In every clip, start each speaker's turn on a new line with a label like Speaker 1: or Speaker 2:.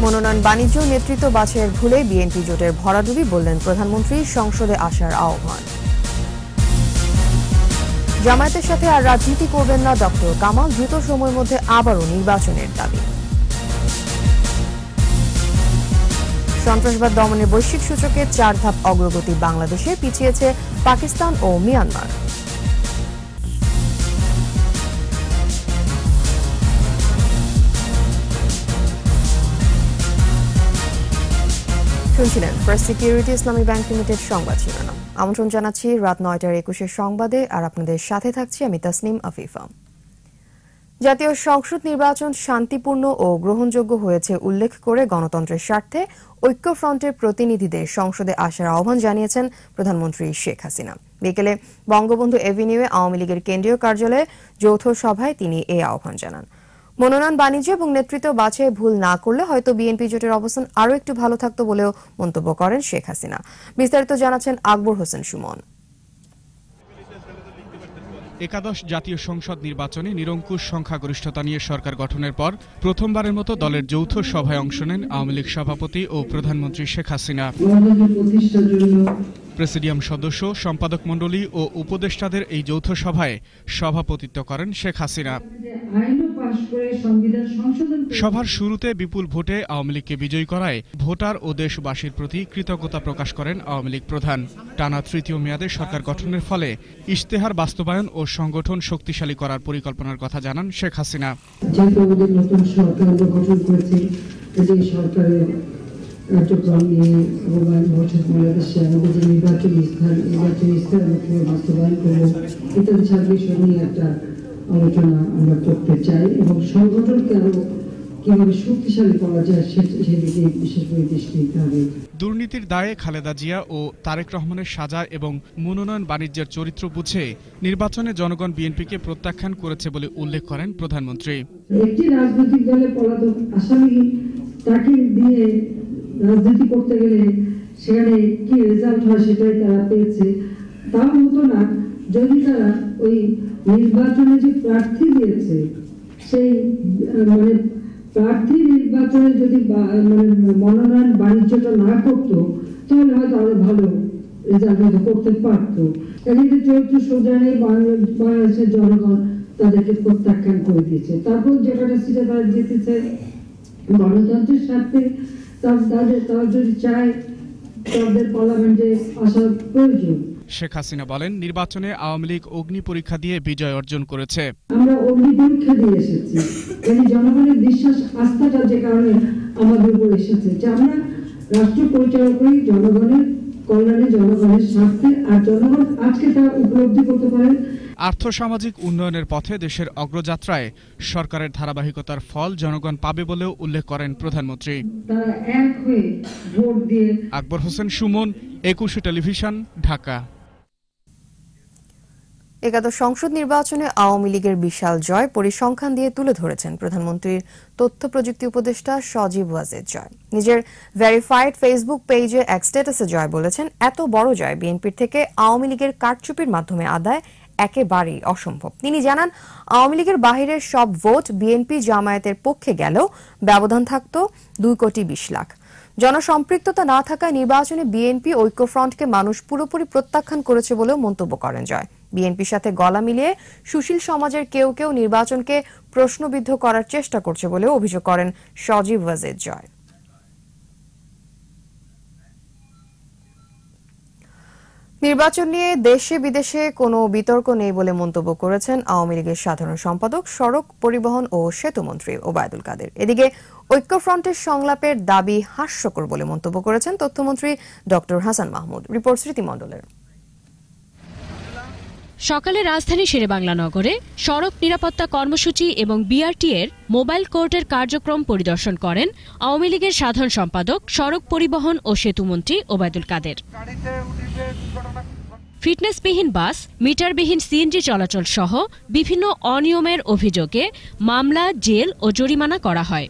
Speaker 1: মনোনয়ন বাণিজ্য নেতৃত্ব বাছাইয়ের ভুলে বিএনপি জোটের ভরাডুবি, বললেন প্রধানমন্ত্রী। সংসদে আসার আহ্বান। জামায়াতের সাথে আর রাজনীতি করবেন না ডক্টর কামাল, দ্রুত সময়ের মধ্যে আবারও নির্বাচনের দাবি। সন্ত্রাসবাদ দমনের বৈশ্বিক সূচকে 4 ধাপ অগ্রগতি বাংলাদেশে, পিছিয়েছে পাকিস্তান ও মিয়ানমার। শুনছিলেন ফার্স্ট সিকিউরিটি ইসলামী ব্যাংক লিমিটেড সংবাদ শিরোনাম। আমন্ত্রণ জানাচ্ছি রাত 9টার 21 সংবাদে, আর আপনাদের সাথে থাকছি আমি তাসনিম আফিফা। জাতীয় সংসদ নির্বাচন শান্তিপূর্ণ ও গ্রহণযোগ্য হয়েছে উল্লেখ করে গণতন্ত্রের স্বার্থে ঐক্যফ্রন্টের প্রতিনিধিদের সংসদে আসার আহ্বান জানিয়েছেন প্রধানমন্ত্রী শেখ হাসিনা। বিকেলে বঙ্গবন্ধু এভিনিউয়ে আওয়ামী লীগের কেন্দ্রীয় কার্যালয়ে যৌথ সভায় তিনি এই আহ্বান জানান। মনোনয়ন বাণিজ্য এবং নেতৃত্ব বাছাই ভুল না করলে হয়তো বিএনপি জোটের অবস্থান আরও একটু ভালো থাকতো বলেও মন্তব্য করেন শেখ হাসিনা। বিস্তারিত জানাচ্ছেন আকবর হোসেন সুমন।
Speaker 2: একাদশ জাতীয় সংসদ নির্বাচনে নিরঙ্কুশ সংখ্যাগরিষ্ঠতা নিয়ে সরকার গঠনের পর প্রথমবারের মতো দলের যৌথ সভায় অংশ নেন আওয়ামী লীগ সভাপতি ও প্রধানমন্ত্রী শেখ হাসিনা। প্রেসিডিয়াম সদস্য, সম্পাদক মণ্ডলী ও উপদেষ্টাদের এই যৌথ সভায় সভাপতিত্ব করেন শেখ হাসিনা। সভার শুরুতে বিপুল ভোটে আওয়ামী লীগকে বিজয়ী করায় ভোটার ও দেশবাসীর প্রতি কৃতজ্ঞতা প্রকাশ করেন আওয়ামী লীগ প্রধান। টানা তৃতীয় মেয়াদে সরকার গঠনের ফলে ইশতেহার বাস্তবায়ন ও সংগঠন শক্তিশালী করার পরিকল্পনার কথা জানান শেখ হাসিনা।
Speaker 3: কার্যক্রম নিয়ে ভবিষ্যৎ বাংলাদেশে আমাদের যে নির্বাচনী স্থান বাস্তবায়ন করবো ইত্যাদি সব বিষয় নিয়ে একটা আলোচনা আমরা করতে চাই এবং সংগঠনকে আরো কিভাবে শক্তিশালী করা যায় সেদিকে বিশেষ করে দৃষ্টি দিতে হবে।
Speaker 2: দুর্নীতির দায়ে খালেদা জিয়া ও তারেক রহমানের সাজা এবং মনোনয়ন বাণিজ্যের চরিত্র বুঝে নির্বাচনে জনগণ বিএনপিকে প্রত্যাখ্যান করেছে বলে উল্লেখ করেন প্রধানমন্ত্রী।
Speaker 3: একটি রাজনৈতিক দলে পলাতক আসামি তাকে দিয়ে রাজনীতি করতে গেলে সেখানে কি রেজাল্ট হয় সেটাই তারা পেয়েছে। তাও হতো না যদি তারা ওই নির্বাচনে যে প্রার্থী দিয়েছে সেই প্রার্থী নির্বাচনে যদি মনোনয়ন বাণিজ্যটা না করতো তাহলে হয়তো আরো ভালো রেজাল্ট হয়তো করতে পারতো। এদিকে চরিত্র সোজা নেই, বাংলাদেশের জনগণ তাদেরকে প্রত্যাখ্যান করে দিয়েছে। তারপর যেটা সিটে তারা জিতেছে গণতন্ত্রের স্বার্থে। তারা যদি চায় তাদের পার্লামেন্টে আসার প্রয়োজন।
Speaker 2: শেখ হাসিনা বলেন, নির্বাচনে আওয়ামী লীগ অগ্নি পরীক্ষা দিয়ে বিজয় অর্জন করেছে।
Speaker 3: আমরা অগ্নি পরীক্ষা দিয়ে এসেছি, জনগণের বিশ্বাস আস্থাটা যে কারণে আমাদের উপর এসেছে যে আমরা রাষ্ট্র পরিচালনা করি জনগণের কল্যাণে, জনগণের স্বার্থে, আর জনগণ আজকে তা উপলব্ধি করতে পারে।
Speaker 2: আর্থসামাজিক উন্নয়নের পথে দেশের অগ্রযাত্রায় সরকারের ধারাবাহিকতার ফল জনগণ পাবে বলেও উল্লেখ করেন প্রধানমন্ত্রী। আকবর হোসেন সুমন, 21 টেলিভিশন, ঢাকা।
Speaker 1: একাদশ সংসদ নির্বাচনে আওয়ামী লীগের বিশাল জয় পরিসংখ্যান দিয়ে তুলে ধরেছেন প্রধানমন্ত্রীর তথ্য প্রযুক্তি উপদেষ্টা সজীব ওয়াজেদ জয়। নিজের ভেরিফাইড ফেসবুক পেজে এক স্ট্যাটাসে জয় বলেছেন, এত বড় জয় বিএনপির থেকে আওয়ামী লীগের কারচুপির মাধ্যমে আদায় একেবারেই অসম্ভব। তিনি জানান, আওয়ামী লীগের বাহিরের সব ভোট বিএনপি জামায়াতের পক্ষে গেলেও ব্যবধান থাকত 2,20,00,000। জনসম্পৃক্ততা না থাকায় নির্বাচনে বিএনপি ঐক্যফ্রন্টকে মানুষ পুরোপুরি প্রত্যাখ্যান করেছে বলেও মন্তব্য করেন জয়। বিএনপির সাথে গলা মিলিয়ে সুশীল সমাজের কেউ কেউ নির্বাচনকে প্রশ্নবিদ্ধ করার চেষ্টা করছে বলেও অভিযোগ করেন সজীব ওয়াজেদ জয়। নির্বাচন নিয়ে দেশে বিদেশে কোনো বিতর্ক নেই বলে মন্তব্য করেছেন আওয়ামী লীগের সাধারণ সম্পাদক, সড়ক পরিবহন ও সেতুমন্ত্রী ওবায়দুল কাদের। এদিকে ঐক্যফ্রন্টের সংলাপের দাবি হাস্যকর বলে মন্তব্য করেছেন তথ্যমন্ত্রী ডক্টর হাসান মাহমুদ। রিপোর্ট স্মৃতি মণ্ডলের।
Speaker 4: সকালে রাজধানী শেরেবাংলা নগরে সড়ক নিরাপত্তা কর্মসূচি এবং বিআরটি এর মোবাইল কোর্টের কার্যক্রম পরিদর্শন করেন আওয়ামী লীগের সাধারণ সম্পাদক, সড়ক পরিবহন ও সেতুমন্ত্রী ওবায়দুল কাদের। ফিটনেসবিহীন বাস, মিটারবিহীন সিএনজি চলাচল সহ বিভিন্ন অনিয়মের অভিযোগে মামলা, জেল ও জরিমানা করা হয়।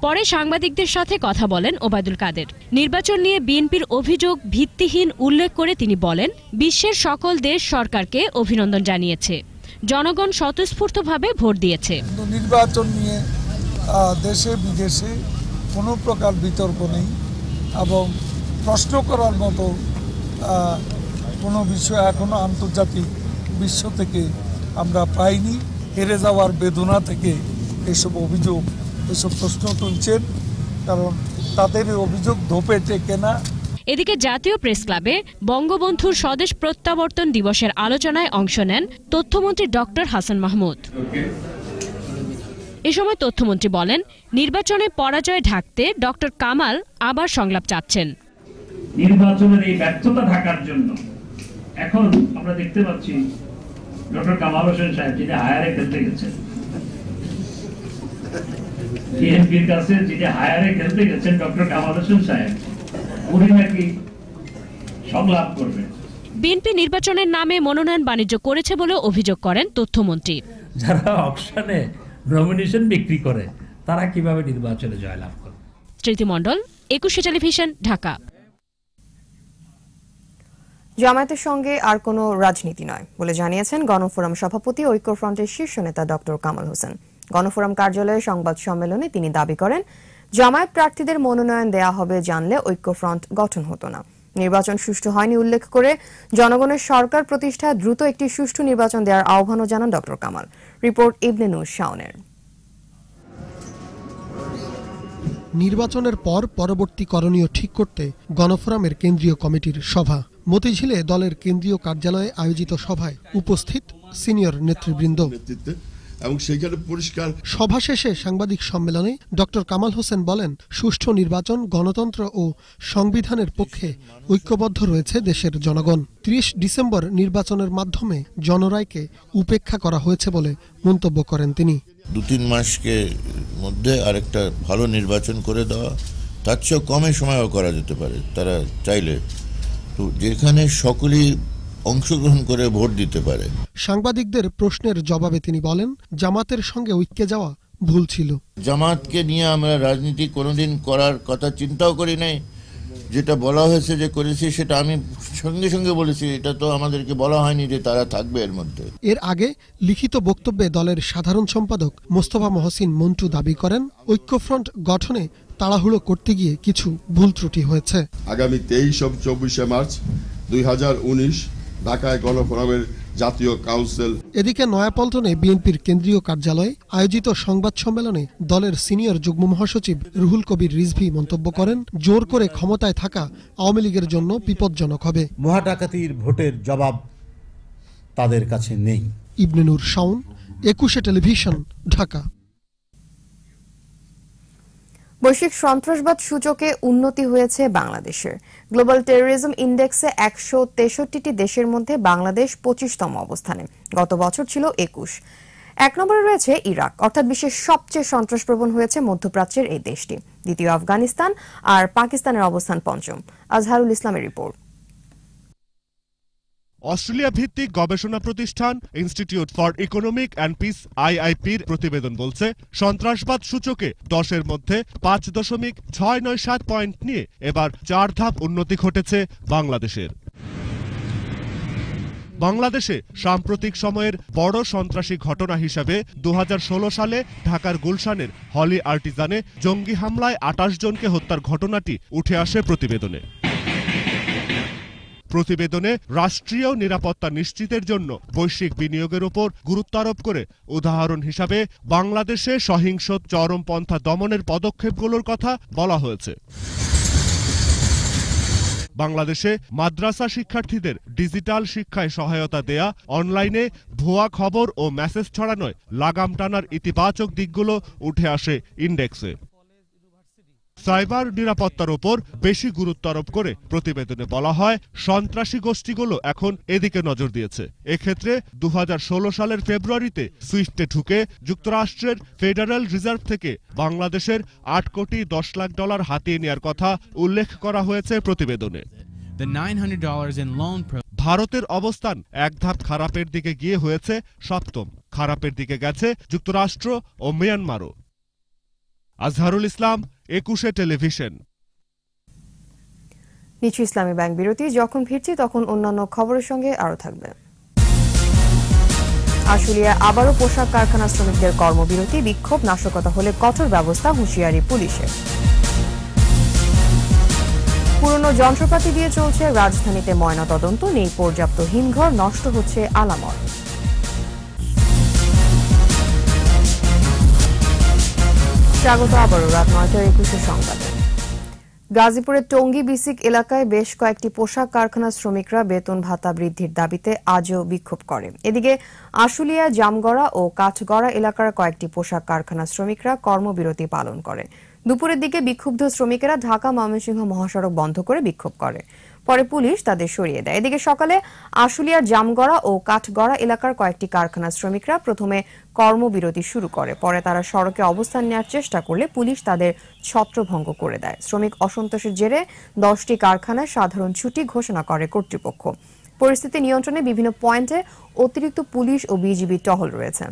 Speaker 4: পরে সাংবাদিকদের সাথে কথা বলেন ওবায়দুল কাদের। নির্বাচন নিয়ে বিএনপির অভিযোগ ভিত্তিহীন উল্লেখ করে তিনি বলেন, বিশ্বের সকল দেশ সরকারকে অভিনন্দন জানিয়েছে, জনগণ স্বতঃস্ফূর্তভাবে ভোট দিয়েছে।
Speaker 5: নির্বাচন নিয়ে দেশে বিদেশে কোনো প্রকার বিতর্ক নেই এবং প্রশ্ন করার মতো কোনো বিষয় এখনও আন্তর্জাতিক বিশ্ব থেকে আমরা পাইনি। হেরে যাওয়ার বেদনা থেকে এসব অভিযোগ, এসব প্রশ্ন তুলছেন, কারণ তাদের এই অভিযোগ ধোপে টেকে না।
Speaker 4: এদিকে জাতীয় প্রেস ক্লাবে বঙ্গবন্ধুর স্বদেশ প্রত্যাবর্তন দিবসের আলোচনায় অংশ নেন তথ্যমন্ত্রী ডক্টর হাসান মাহমুদ। এ সময় তথ্যমন্ত্রী বলেন, নির্বাচনে পরাজয় ঢাকতে ডক্টর কামাল আবার সংলাপ চাচ্ছেন।
Speaker 6: নির্বাচনের এই ব্যর্থতা ঢাকার জন্য এখন আমরা দেখতে পাচ্ছি ডক্টর কামাল হোসেন সাহেব যিনি হায়ারে খেলতে গেছেন, বিএনপির কাছে যিনি হায়ারে খেলতে গেছেন ডক্টর কামাল হোসেন সাহেব, উনি নাকি সংলাপ করবেন।
Speaker 4: বিএনপি নির্বাচনের নামে মনোনয়ন বাণিজ্য করেছে বলে অভিযোগ করেন তথ্যমন্ত্রী।
Speaker 6: যারা অকশনে নমিনেশন বিক্রি করে তারা কিভাবে নির্বাচনে জয়লাভ করে?
Speaker 4: স্মৃতি মণ্ডল, 21 টেলিভিশন, ঢাকা।
Speaker 1: জামায়াতের সঙ্গে আর কোনো রাজনীতি নয় বলে জানিয়েছেন গণফোরাম সভাপতি ঐক্যফ্রন্টের শীর্ষ নেতা ডক্টর কামাল হোসেন। গণফোরাম কার্যালয়ে সংবাদ সম্মেলনে তিনি দাবি করেন, জামায়াত প্রার্থীদের মনোনয়ন দেয়া হবে জানলে ঐক্যফ্রন্ট গঠন হতো না। নির্বাচন সুষ্ঠু হয়নি উল্লেখ করে জনগণের সরকার প্রতিষ্ঠায় দ্রুত একটি সুষ্ঠু নির্বাচন দেওয়ার আহ্বানও জানান ডক্টর কামাল। রিপোর্ট ইবনে নূর শাওনের।
Speaker 7: নির্বাচনের পর পরবর্তী করণীয় ঠিক করতে গণফোরামের কেন্দ্রীয় কমিটির সভা। মতিঝিলে দলের কেন্দ্রীয় কার্যালয়ে আয়োজিত সভায় উপস্থিত সিনিয়র নেতৃবৃন্দ
Speaker 8: এবং সেইখানে পরিষ্কার।
Speaker 7: সভা শেষে সাংবাদিক সম্মেলনে ডক্টর কামাল হোসেন বলেন, সুষ্ঠু নির্বাচন, গণতন্ত্র ও সংবিধানের পক্ষে ঐক্যবদ্ধ রয়েছে দেশের জনগণ। 30 ডিসেম্বর নির্বাচনের মাধ্যমে জনরায়কে উপেক্ষা করা হয়েছে বলে মন্তব্য করেন তিনি।
Speaker 8: 2-3 মাসকে মধ্যে আরেকটা ভালো নির্বাচন করে দেওয়া, তার চেয়েও কমে সময়ও করা যেতে পারে তারা চাইলে, তো যেখানে সকলেই অংশগ্রহণ করে ভোট দিতে পারে।
Speaker 7: সাংবাদিকদের প্রশ্নের জবাবে তিনি বলেন, জামাতের সঙ্গে ঐক্যে যাওয়া ভুল ছিল।
Speaker 8: জামাতকে নিয়ে আমরা রাজনীতি কোনোদিন করার কথা চিন্তাও করি নাই। যেটা বলা হয়েছে যে করেছি সেটা আমি সঙ্গে সঙ্গে বলেছি, এটা তো আমাদেরকে বলা হয়নি যে তারা থাকবে এর মধ্যে।
Speaker 7: এর আগে লিখিত বক্তব্যে দলের সাধারণ সম্পাদক মোস্তফা মহসিন মন্টু দাবি করেন, ঐক্যফ্রন্ট গঠনে তাড়াহুড়ো করতে গিয়ে কিছু ভুল ত্রুটি হয়েছে।
Speaker 8: আগামী 23-24 মার্চ 2019 ঢাকায় গণফোরামের জাতীয় কাউন্সিল।
Speaker 7: এদিকে নয়াপল্টনে বিএনপির কেন্দ্রীয় কার্যালয়ে আয়োজিত সংবাদ সম্মেলনে দলের সিনিয়র যুগ্ম মহাসচিব রুহুল কবির রিজভী মন্তব্য করেন, জোর করে ক্ষমতায় থাকা আওয়ামী লীগের জন্য বিপজ্জনক হবে।
Speaker 9: মহাডাকাতির ভোটের জবাব তাদের কাছে নেই।
Speaker 7: ইবনে নূর শাওন, 21 টেলিভিশন, ঢাকা।
Speaker 1: বৈশ্বিক সন্ত্রাসবাদ সূচকে উন্নতি হয়েছে বাংলাদেশের। গ্লোবাল টেররিজম ইন্ডেক্সে 163টি দেশের মধ্যে বাংলাদেশ 25তম অবস্থানে। গত বছর ছিল 21। 1 নম্বরে রয়েছে ইরাক, অর্থাৎ বিশ্বের সবচেয়ে সন্ত্রাসপ্রবণ হয়েছে মধ্যপ্রাচ্যের এই দেশটি। দ্বিতীয় আফগানিস্তান, আর পাকিস্তানের অবস্থান 5ম। আজহারুল ইসলামের রিপোর্ট।
Speaker 10: অস্ট্রেলিয়া ভিত্তিক গবেষণা প্রতিষ্ঠান institute for economic and peace IIPর প্রতিবেদন বলছে, সন্ত্রাসবাদ সূচকে 10-এর মধ্যে 5.697 পয়েন্ট নিয়ে এবার 4 ধাপ উন্নতি ঘটেছে বাংলাদেশের। বাংলাদেশে সাম্প্রতিক সময়ের বড় সন্ত্রাসী ঘটনা হিসাবে 2016 সালে ঢাকার গুলশানের হলি আর্টিজানে জঙ্গি হামলায় 28 জনকে হত্যার ঘটনাটি উঠে আসে প্রতিবেদনে। প্রতিবেদনে রাষ্ট্রীয় নিরাপত্তা নিশ্চিতের জন্য বৈশ্বিক বিনিয়োগের উপর গুরুত্ব আরোপ করে উদাহরণ হিসাবে বাংলাদেশে সহিংস চরমপন্থা দমনের পদক্ষেপগুলোর কথা বলা হয়েছে। বাংলাদেশে মাদ্রাসা শিক্ষার্থীদের ডিজিটাল শিক্ষায় সহায়তা দেয়া, অনলাইনে ভুয়া খবর ও মেসেজ ছড়ানোয় লাগাম টানার ইতিবাচক দিকগুলো উঠে আসে ইন্ডেক্সে। সাইবার নিরাপত্তার উপর বেশি গুরুত্ব আরোপ করে প্রতিবেদনে বলা হয়, সন্ত্রাসী গোষ্ঠীগুলো এখন এদিকে নজর দিয়েছে। এক্ষেত্রে 2016 সালের ফেব্রুয়ারিতে সুইফটে ঢুকে যুক্তরাষ্ট্রের ফেডারেল রিজার্ভ থেকে বাংলাদেশের $8 কোটি 10 লাখ হাতিয়ে নেওয়ার কথা উল্লেখ করা হয়েছে প্রতিবেদনে। ভারতের অবস্থান এক ধাপ খারাপের দিকে গিয়ে হয়েছে 7ম। খারাপের দিকে গেছে যুক্তরাষ্ট্র ও মিয়ানমারও। আজহারুল ইসলাম, 21 টেলিভিশন।
Speaker 1: নিচু ইসলামী ব্যাংক বিরতি। যখন ফিরছি তখন অন্যান্য খবরের সঙ্গে আরো থাকবে। আশুলিয়ায় আবারও পোশাক কারখানা শ্রমিকদের কর্মবিরতি, বিক্ষোভ, নাশকতা হলে কঠোর ব্যবস্থা, হুঁশিয়ারি পুলিশের। পুরনো যন্ত্রপাতি দিয়ে চলছে রাজধানীতে ময়নাতদন্ত, নেই পর্যাপ্ত হিমঘর, নষ্ট হচ্ছে আলামত। স্বাগত আবারও রাত 9:21 সংবাদে। গাজীপুরের টঙ্গী বিসিক এলাকায় বেশ কয়েকটি পোশাক কারখানার শ্রমিকরা বেতন ভাতা বৃদ্ধির দাবিতে আজও বিক্ষোভ করে। এদিকে আশুলিয়া, জামগড়া ও কাঠগড়া এলাকার কয়েকটি পোশাক কারখানার শ্রমিকরা কর্মবিরতি পালন করে। দুপুরের দিকে বিক্ষুব্ধ শ্রমিকেরা ঢাকা ময়মনসিংহ মহাসড়ক বন্ধ করে বিক্ষোভ করে। পরে পুলিশ তাদের সরিয়ে দেয়। এদিকে সকালে আশুলিয়ার জামগড়া ও কাঠগড়া এলাকার কয়েকটি কারখানার শ্রমিকরা প্রথমে কর্মবিরতি শুরু করে। পরে তারা সড়কে অবস্থান নেওয়ার চেষ্টা করলে পুলিশ তাদের ছত্রভঙ্গ করে দেয়। শ্রমিক অসন্তোষের জেরে 10টি কারখানায় সাধারণ ছুটি ঘোষণা করে কর্তৃপক্ষ। পরিস্থিতি নিয়ন্ত্রণে বিভিন্ন পয়েন্টে অতিরিক্ত পুলিশ ও বিজিবি টহল রয়েছে।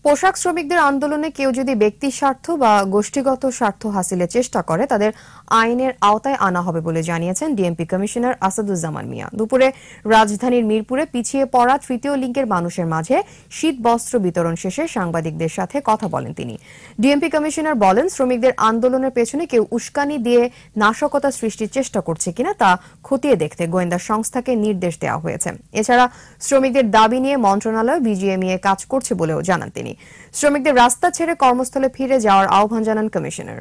Speaker 1: পোশাক শ্রমিকদের আন্দোলনে কেউ যদি ব্যক্তি স্বার্থ বা গোষ্ঠীগত স্বার্থ হাসিলের চেষ্টা করে তাদের আইনের আওতায় আনা হবে বলে জানিয়েছেন ডিএমপি কমিশনার আসাদুজ্জামান মিয়া। দুপুরে রাজধানীর মিরপুরে পিছিয়ে পড়া তৃতীয় লিঙ্গের মানুষের মাঝে শীত বস্ত্র বিতরণ শেষে সাংবাদিকদের সাথে কথা বলেন তিনি। ডিএমপি কমিশনার বলেন, শ্রমিকদের আন্দোলনের পেছনে কেউ উস্কানি দিয়ে নাশকতা সৃষ্টির চেষ্টা করছে কিনা তা খতিয়ে দেখতে গোয়েন্দা সংস্থাকে নির্দেশ দেওয়া হয়েছে। এছাড়া শ্রমিকদের দাবি নিয়ে মন্ত্রণালয় বিজিএমইএ কাজ করছে বলেও জানান তিনি। শ্রমিকদের রাস্তা ছেড়ে কর্মস্থলে ফিরে যাওয়ার আহ্বান জানান কমিশনার।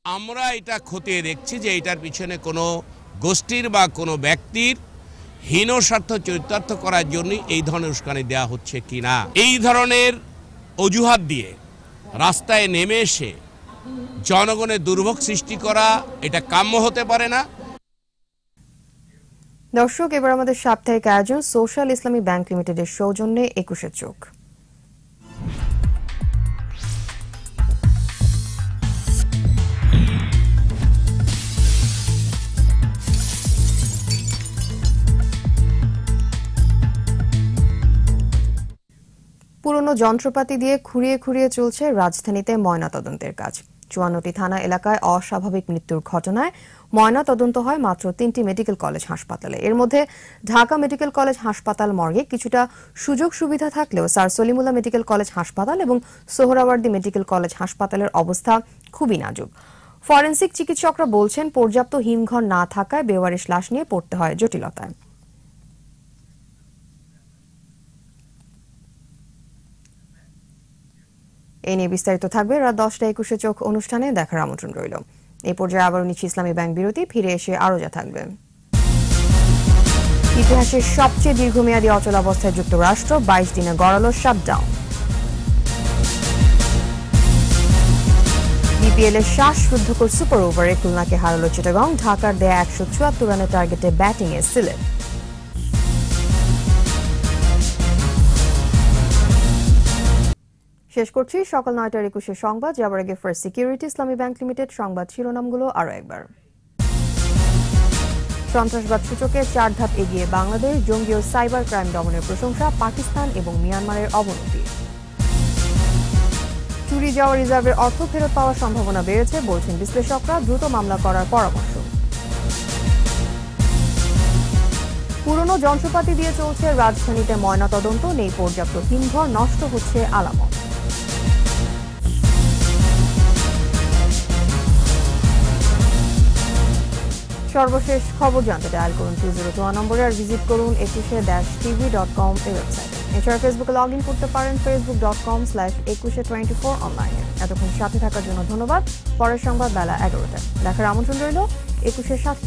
Speaker 11: আমরা এটা খতিয়ে দেখছি যে এটার পিছনে কোনো গোষ্ঠীর বা কোনো ব্যক্তির হীন স্বার্থ চরিতার্থ করার জন্য এই ধরনের উস্কানি দেওয়া হচ্ছে কিনা। এই ধরনের অজুহাত দিয়ে রাস্তায় নেমে এসে জনগণের দুর্ভোগ সৃষ্টি করা এটা কাম্য হতে পারে না।
Speaker 1: দর্শক, এবার আমাদের সাপ্তাহিক আয়োজন সোশ্যাল ইসলামী ব্যাংক লিমিটেডের সৌজন্যে 21 চোখ। পুরনো যন্ত্রপাতি দিয়ে খুঁড়িয়ে খুঁড়িয়ে চলছে রাজধানীতে ময়নাতদন্তের কাজ। 54টি থানা এলাকায় অস্বাভাবিক মৃত্যুর ঘটনায় ময়না তদন্ত হয় মাত্র 3টি মেডিকেল কলেজ হাসপাতালে। এর মধ্যে ঢাকা মেডিকেল কলেজ হাসপাতাল মর্গে কিছুটা সুযোগ সুবিধা থাকলেও স্যার সলিমুল্লাহ মেডিকেল কলেজ হাসপাতাল এবং সোহরাওয়ার্দী মেডিকেল কলেজ হাসপাতালের অবস্থা খুবই নাজুক। ফরেনসিক চিকিৎসকরা বলছেন, পর্যাপ্ত হিমঘর না থাকায় বেওয়ারিশ লাশ নিয়ে পড়তে হয় জটিলতায়। এই নিয়ে বিস্তারিত থাকবে রাত 10:21 চোখ অনুষ্ঠানে। দেখার আমন্ত্রণ রইল। এই পর্যায়ে আবারও নিচ্ছি ইসলামী ব্যাংক বিরতি, ফিরে এসে আরো যা থাকবে। ইতিহাসের সবচেয়ে দীর্ঘমেয়াদী অচলাবস্থায় যুক্তরাষ্ট্র, 22 দিনে গড়ালো শাটডাউন। বিপিএল এর শ্বাসরুদ্ধকর সুপার ওভারে খুলনাকে হারালো চিটাগং, ঢাকার দেয়া 174 রানের টার্গেটে ব্যাটিংয়ে সিলেট। শেষ করছি সকাল 9:21 সংবাদ। যাবার আগে ফার্স্ট সিকিউরিটি ইসলামী ব্যাংক লিমিটেড সংবাদ শিরোনামগুলো আরো একবার। সন্ত্রাসবাদ সূচকে 4 ধাপ এগিয়ে বাংলাদেশ, জঙ্গি ও সাইবার ক্রাইম দমনের প্রশংসা, পাকিস্তান এবং মিয়ানমারের অবনতি। চুরি যাওয়া রিজার্ভের অর্থ ফেরত পাওয়ার সম্ভাবনা বেড়েছে বলছেন বিশ্লেষকরা, দ্রুত মামলা করার পরামর্শ। পুরনো যন্ত্রপাতি দিয়ে চলছে রাজধানীতে ময়নাতদন্ত, নেই পর্যাপ্ত হিমঘর, নষ্ট হচ্ছে আলামত। সর্বশেষ খবর জানতে ডায়াল করুন 202 নম্বরে আর ভিজিট করুন 21-tv.com এর ওয়েবসাইটে। এছাড়া ফেসবুকে লগ ইন করতে পারেন facebook.com/2124 অনলাইনে। এতক্ষণ সাথে থাকার জন্য ধন্যবাদ। পরের সংবাদ বেলা 11টায়। দেখার আমন্ত্রণ রইল 21-এর সাথে।